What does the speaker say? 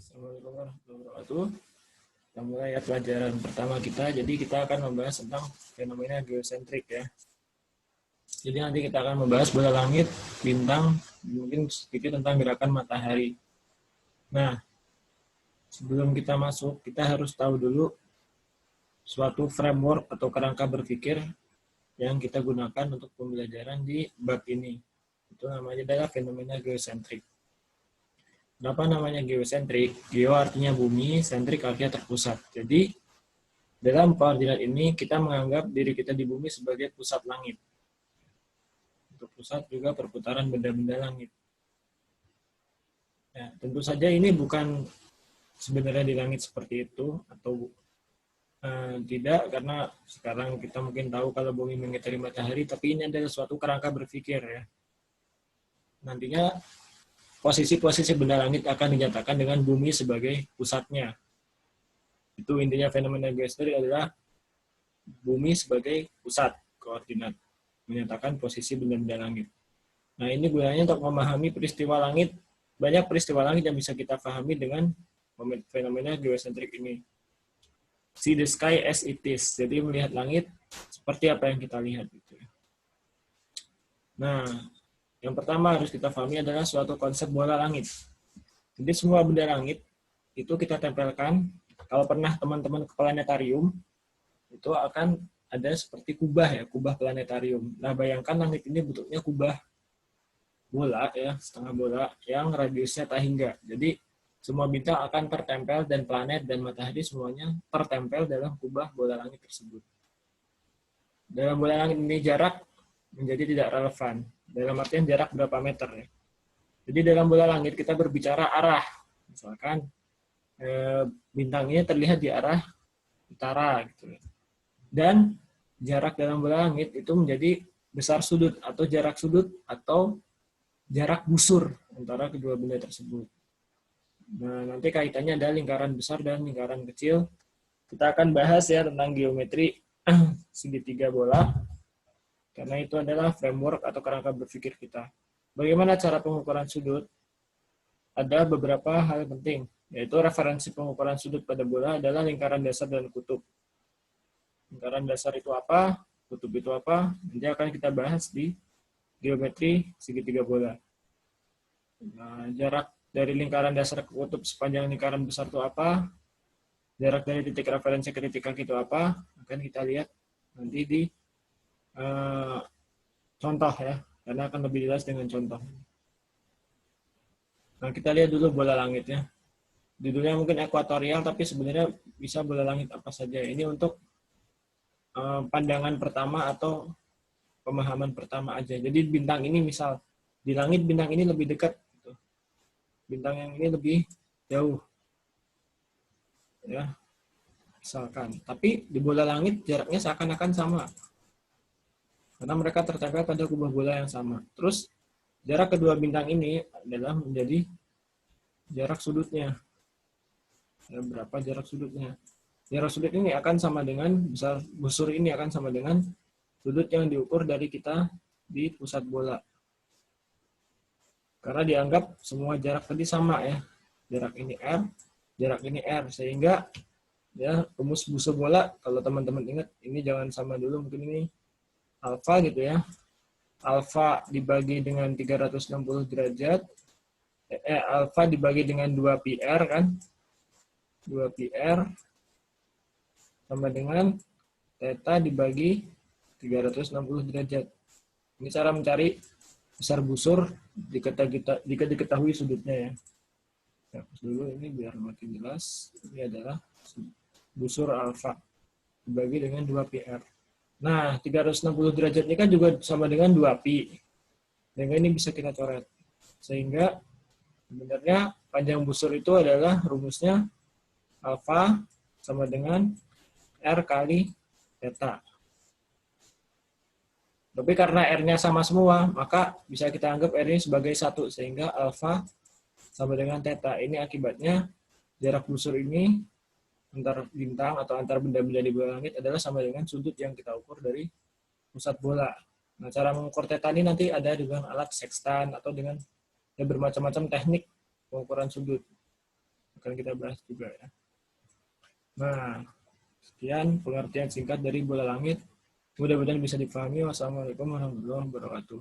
Assalamualaikum warahmatullahi wabarakatuh. Kita mulai ya pelajaran pertama kita. Jadi kita akan membahas tentang fenomena geosentrik ya. Jadi nanti kita akan membahas bola langit, bintang, mungkin sedikit tentang gerakan matahari. Nah, sebelum kita masuk, kita harus tahu dulu suatu framework atau kerangka berpikir yang kita gunakan untuk pembelajaran di bab ini. Itu namanya adalah fenomena geosentrik. Kenapa namanya geosentrik? Geo artinya bumi, sentrik artinya terpusat. Jadi, dalam koordinat ini kita menganggap diri kita di bumi sebagai pusat langit. Untuk pusat juga perputaran benda-benda langit. Ya, tentu saja ini bukan sebenarnya di langit seperti itu, atau tidak, karena sekarang kita mungkin tahu kalau bumi mengitari matahari, tapi ini adalah suatu kerangka berpikir ya. Nantinya posisi-posisi benda langit akan dinyatakan dengan bumi sebagai pusatnya. Itu intinya fenomena geosentrik adalah bumi sebagai pusat koordinat, menyatakan posisi benda-benda langit. Nah, ini gunanya untuk memahami peristiwa langit. Banyak peristiwa langit yang bisa kita pahami dengan fenomena geosentrik ini. See the sky as it is. Jadi melihat langit seperti apa yang kita lihat. Nah, yang pertama harus kita pahami adalah suatu konsep bola langit. Jadi semua benda langit itu kita tempelkan. Kalau pernah teman-teman ke planetarium, itu akan ada seperti kubah ya, kubah planetarium. Nah, bayangkan langit ini bentuknya kubah bola ya, setengah bola yang radiusnya tak hingga. Jadi semua bintang akan tertempel dan planet dan matahari semuanya tertempel dalam kubah bola langit tersebut. Dalam bola langit ini jarak menjadi tidak relevan. Dalam artian jarak berapa meter ya. Jadi dalam bola langit kita berbicara arah. Misalkan bintang ini terlihat di arah utara gitu. Dan jarak dalam bola langit itu menjadi besar sudut atau jarak sudut atau jarak busur antara kedua benda tersebut. Nah, nanti kaitannya ada lingkaran besar dan lingkaran kecil. Kita akan bahas ya tentang geometri segitiga bola, karena itu adalah framework atau kerangka berpikir kita. Bagaimana cara pengukuran sudut? Ada beberapa hal penting, yaitu referensi pengukuran sudut pada bola adalah lingkaran dasar dan kutub. Lingkaran dasar itu apa? Kutub itu apa? Nanti akan kita bahas di geometri segitiga bola. Nah, jarak dari lingkaran dasar ke kutub sepanjang lingkaran besar itu apa? Jarak dari titik referensi ke titik kaki itu apa? Akan kita lihat nanti di contoh ya, karena akan lebih jelas dengan contoh. Nah, kita lihat dulu bola langitnya. Judulnya mungkin ekuatorial, tapi sebenarnya bisa bola langit apa saja. Ini untuk pandangan pertama atau pemahaman pertama aja. Jadi bintang ini misal, di langit bintang ini lebih dekat. Gitu. Bintang yang ini lebih jauh. Ya, misalkan. Tapi di bola langit jaraknya seakan-akan sama. Karena mereka tertempel pada kubah bola yang sama. Terus jarak kedua bintang ini adalah menjadi jarak sudutnya. Ya, berapa jarak sudutnya? Jarak sudut ini akan sama dengan, besar busur ini akan sama dengan sudut yang diukur dari kita di pusat bola. Karena dianggap semua jarak tadi sama ya. Jarak ini R, jarak ini R. Sehingga ya rumus busur bola, kalau teman-teman ingat, ini jangan sama dulu, mungkin ini alfa gitu ya. Alfa dibagi dengan 360 derajat. Alfa dibagi dengan 2 PR kan. 2 PR sama dengan theta dibagi 360 derajat. Ini cara mencari besar busur jika diketahui sudutnya ya. Hapus dulu ini biar makin jelas. Ini adalah busur alfa dibagi dengan 2 PR. Nah, 360 derajat ini kan juga sama dengan 2 pi. Dengan ini bisa kita coret. Sehingga sebenarnya panjang busur itu adalah rumusnya alfa sama dengan R kali theta. Tapi karena R-nya sama semua, maka bisa kita anggap R ini sebagai 1, sehingga alfa sama dengan theta. Ini akibatnya jarak busur ini antar bintang atau antar benda-benda di bola langit adalah sama dengan sudut yang kita ukur dari pusat bola. Nah, cara mengukur theta ini nanti ada dengan alat sextan atau dengan ya bermacam-macam teknik pengukuran sudut. akan kita bahas juga ya. Nah, sekian pengertian singkat dari bola langit. Mudah-mudahan bisa dipahami. Wassalamualaikum warahmatullahi wabarakatuh.